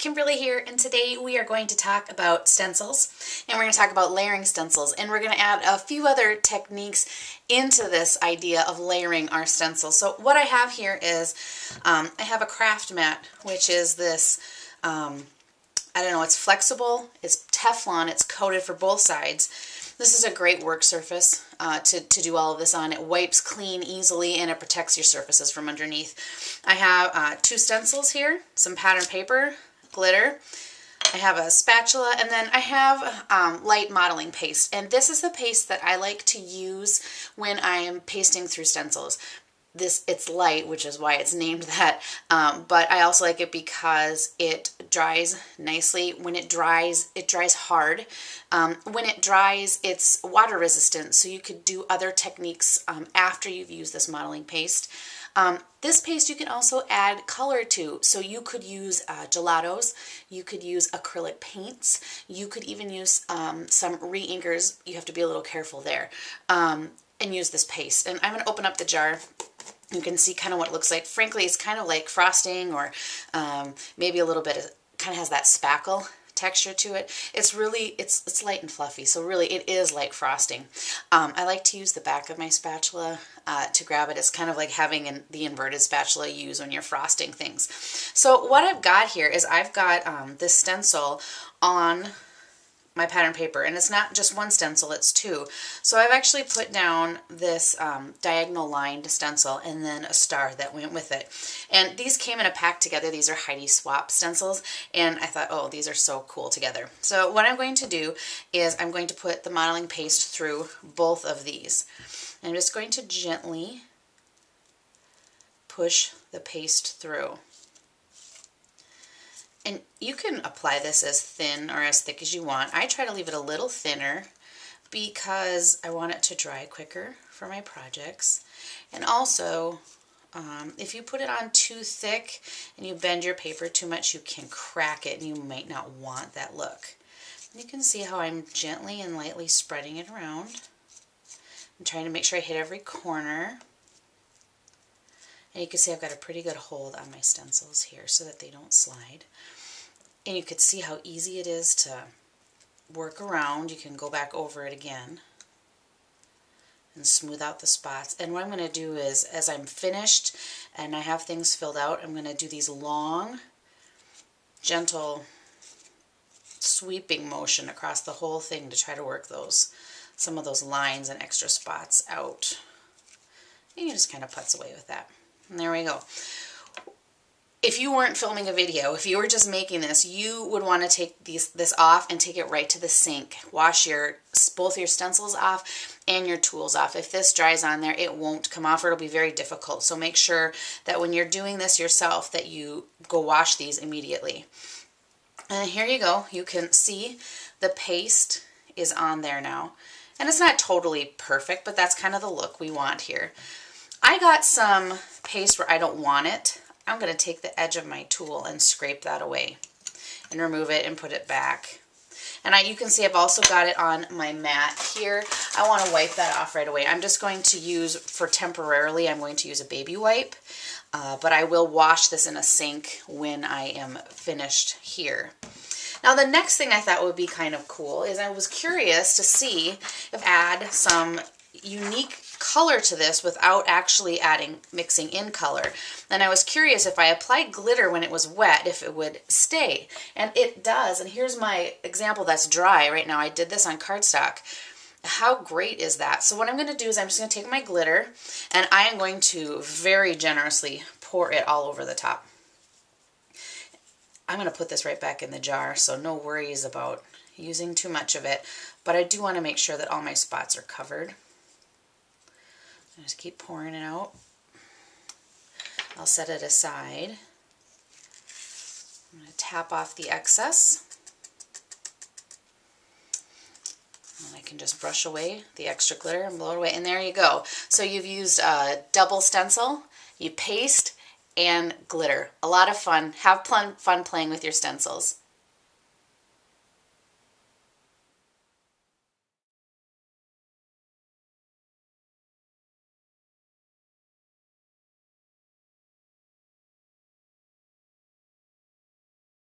Kimberly here, and today we are going to talk about stencils, and we're going to talk about layering stencils, and we're going to add a few other techniques into this idea of layering our stencils. So what I have here is, I have a craft mat, which is this, I don't know, it's flexible, it's Teflon, it's coated for both sides. This is a great work surface to do all of this on. It wipes clean easily and it protects your surfaces from underneath. I have two stencils here, some pattern paper, glitter. I have a spatula, and then I have light modeling paste. And this is the paste that I like to use when I am pasting through stencils. It's light, which is why it's named that, but I also like it because it dries nicely. When it dries hard. When it dries, it's water resistant, so you could do other techniques after you've used this modeling paste. This paste you can also add color to, so you could use gelatos, you could use acrylic paints, you could even use some re-inkers. You have to be a little careful there, and use this paste. And I'm going to open up the jar. You can see kind of what it looks like. Frankly, it's kind of like frosting, or maybe a little bit of, kind of has that spackle texture to it. It's really, it's light and fluffy, so really it is like frosting. I like to use the back of my spatula to grab it. It's kind of like having the inverted spatula you use when you're frosting things. So what I've got here is I've got this stencil on my pattern paper, and it's not just one stencil, it's two. So I've actually put down this diagonal lined stencil and then a star that went with it. And these came in a pack together. These are Heidi Swap stencils, and I thought, oh, these are so cool together. So what I'm going to do is I'm going to put the modeling paste through both of these. I'm just going to gently push the paste through. And you can apply this as thin or as thick as you want. I try to leave it a little thinner because I want it to dry quicker for my projects. And also, if you put it on too thick and you bend your paper too much, you can crack it and you might not want that look. And you can see how I'm gently and lightly spreading it around. I'm trying to make sure I hit every corner. And you can see I've got a pretty good hold on my stencils here so that they don't slide. And you can see how easy it is to work around. You can go back over it again and smooth out the spots. And what I'm going to do is, as I'm finished and I have things filled out, I'm going to do these long, gentle, sweeping motion across the whole thing to try to work some of those lines and extra spots out. And you just kind of putz away with that. And there we go. If you weren't filming a video, if you were just making this, you would want to take this off and take it right to the sink. Wash both your stencils off and your tools off. If this dries on there, it won't come off, or it'll be very difficult. So make sure that when you're doing this yourself that you go wash these immediately. And here you go. You can see the paste is on there now. And it's not totally perfect, but that's kind of the look we want here. I got some paste where I don't want it. I'm going to take the edge of my tool and scrape that away and remove it and put it back. And you can see I've also got it on my mat here. I want to wipe that off right away. I'm just going to use, for temporarily, I'm going to use a baby wipe, but I will wash this in a sink when I am finished here. Now the next thing I thought would be kind of cool is I was curious to see if add some unique color to this without actually mixing in color. And I was curious if I applied glitter when it was wet, if it would stay. And it does. And here's my example that's dry right now. I did this on cardstock. How great is that? So what I'm going to do is I'm just going to take my glitter and I am going to very generously pour it all over the top. I'm going to put this right back in the jar, so no worries about using too much of it. But I do want to make sure that all my spots are covered. Just keep pouring it out. I'll set it aside. I'm going to tap off the excess. And I can just brush away the extra glitter and blow it away. And there you go. So you've used a double stencil, you paste, and glitter. A lot of fun. Have fun playing with your stencils.